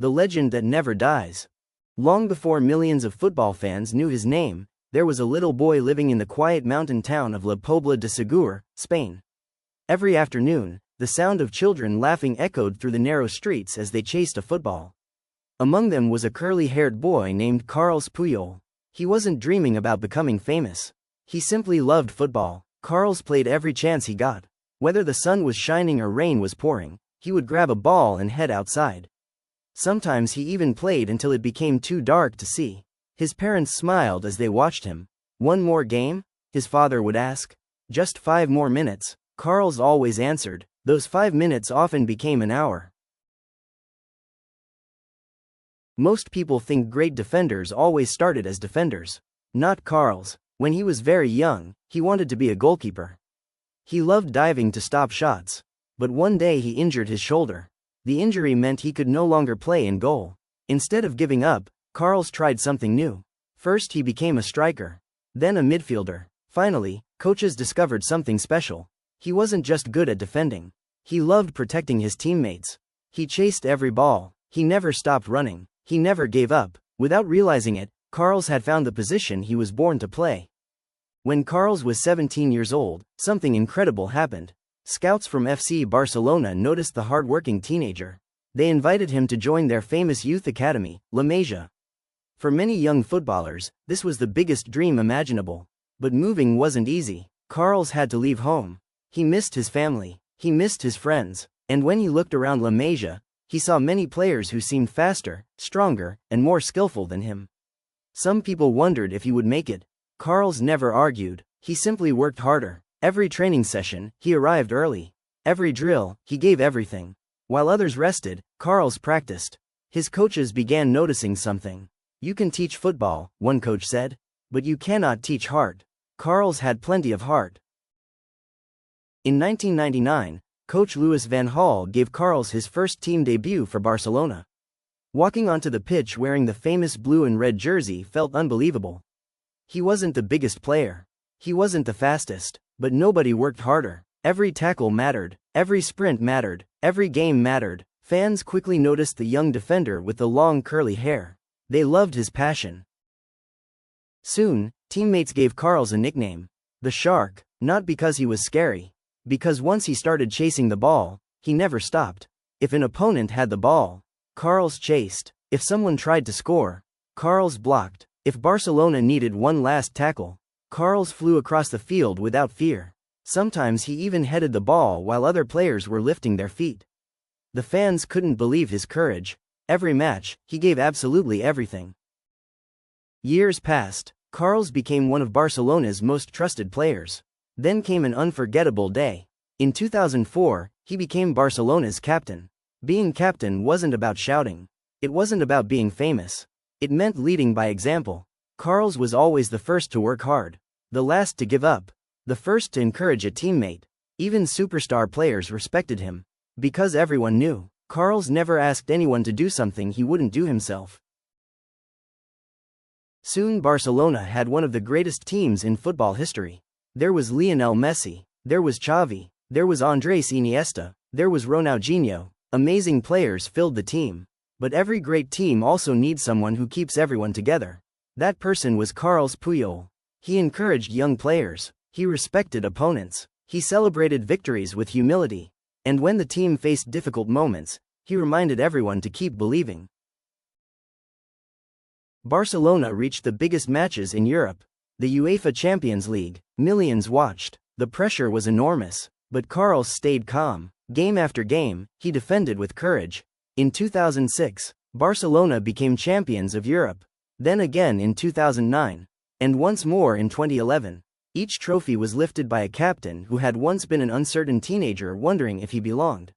the legend that never dies. Long before millions of football fans knew his name, there was a little boy living in the quiet mountain town of La Pobla de Segur, Spain. Every afternoon, the sound of children laughing echoed through the narrow streets as they chased a football. Among them was a curly-haired boy named Carles Puyol. He wasn't dreaming about becoming famous. He simply loved football. Carles played every chance he got. Whether the sun was shining or rain was pouring, he would grab a ball and head outside. Sometimes he even played until it became too dark to see. His parents smiled as they watched him. "One more game?" his father would ask. "Just 5 more minutes," Carles always answered. Those 5 minutes often became an hour. Most people think great defenders always started as defenders. Not Carles. When he was very young, he wanted to be a goalkeeper. He loved diving to stop shots. But one day he injured his shoulder. The injury meant he could no longer play in goal. Instead of giving up, Carles tried something new. First he became a striker. Then a midfielder. Finally, coaches discovered something special. He wasn't just good at defending. He loved protecting his teammates. He chased every ball. He never stopped running. He never gave up. Without realizing it, Carles had found the position he was born to play. When Carles was 17 years old, something incredible happened. Scouts from FC Barcelona noticed the hard-working teenager. They invited him to join their famous youth academy, La Masia. For many young footballers, this was the biggest dream imaginable. But moving wasn't easy. Carles had to leave home. He missed his family. He missed his friends. And when he looked around La Masia, he saw many players who seemed faster, stronger, and more skillful than him. Some people wondered if he would make it. Carles never argued. He simply worked harder. Every training session, he arrived early. Every drill, he gave everything. While others rested, Carles practiced. His coaches began noticing something. "You can teach football," one coach said, "but you cannot teach heart." Carles had plenty of heart. In 1999, coach Louis van Gaal gave Carles his first team debut for Barcelona. Walking onto the pitch wearing the famous blue and red jersey felt unbelievable. He wasn't the biggest player. He wasn't the fastest, but nobody worked harder. Every tackle mattered, every sprint mattered, every game mattered. Fans quickly noticed the young defender with the long curly hair. They loved his passion. Soon, teammates gave Carles a nickname, the Shark, not because he was scary. Because once he started chasing the ball, he never stopped. If an opponent had the ball, Carles chased. If someone tried to score, Carles blocked. If Barcelona needed one last tackle, Carles flew across the field without fear. Sometimes he even headed the ball while other players were lifting their feet. The fans couldn't believe his courage. Every match, he gave absolutely everything. Years passed. Carles became one of Barcelona's most trusted players. Then came an unforgettable day. In 2004, he became Barcelona's captain. Being captain wasn't about shouting. It wasn't about being famous. It meant leading by example. Carles was always the first to work hard, the last to give up, the first to encourage a teammate. Even superstar players respected him. Because everyone knew, Carles never asked anyone to do something he wouldn't do himself. Soon Barcelona had one of the greatest teams in football history. There was Lionel Messi, there was Xavi, there was Andrés Iniesta, there was Ronaldinho. Amazing players filled the team. But every great team also needs someone who keeps everyone together. That person was Carles Puyol. He encouraged young players. He respected opponents. He celebrated victories with humility. And when the team faced difficult moments, he reminded everyone to keep believing. Barcelona reached the biggest matches in Europe. The UEFA Champions League. Millions watched. The pressure was enormous. But Carles stayed calm. Game after game, he defended with courage. In 2006, Barcelona became champions of Europe. Then again in 2009. And once more in 2011. Each trophy was lifted by a captain who had once been an uncertain teenager wondering if he belonged.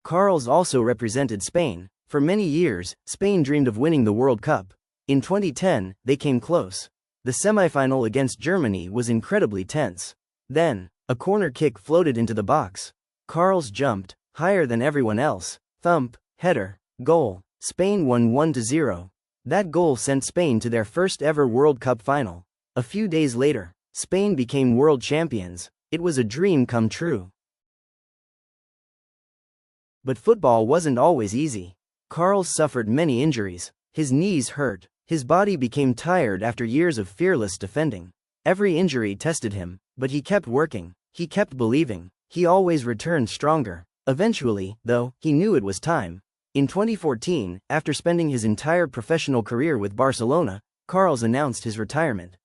Carles also represented Spain. For many years, Spain dreamed of winning the World Cup. In 2010, they came close. The semifinal against Germany was incredibly tense. Then, a corner kick floated into the box. Carles jumped, higher than everyone else. Thump, header, goal. Spain won 1-0. That goal sent Spain to their first ever World Cup final. A few days later, Spain became world champions. It was a dream come true. But football wasn't always easy. Carles suffered many injuries. His knees hurt. His body became tired after years of fearless defending. Every injury tested him, but he kept working. He kept believing. He always returned stronger. Eventually, though, he knew it was time. In 2014, after spending his entire professional career with Barcelona, Carles announced his retirement.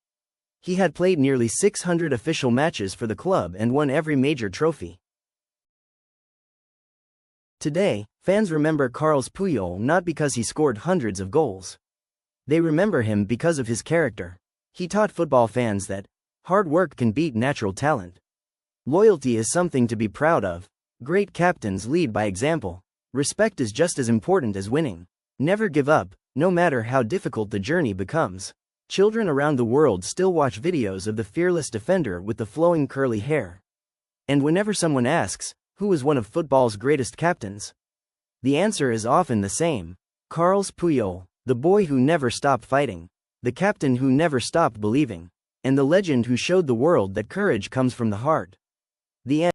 He had played nearly 600 official matches for the club and won every major trophy. Today, fans remember Carles Puyol not because he scored hundreds of goals. They remember him because of his character. He taught football fans that hard work can beat natural talent. Loyalty is something to be proud of. Great captains lead by example. Respect is just as important as winning. Never give up, no matter how difficult the journey becomes. Children around the world still watch videos of the fearless defender with the flowing curly hair. And whenever someone asks, who is one of football's greatest captains? The answer is often the same. Carles Puyol, the boy who never stopped fighting, the captain who never stopped believing, and the legend who showed the world that courage comes from the heart. The end.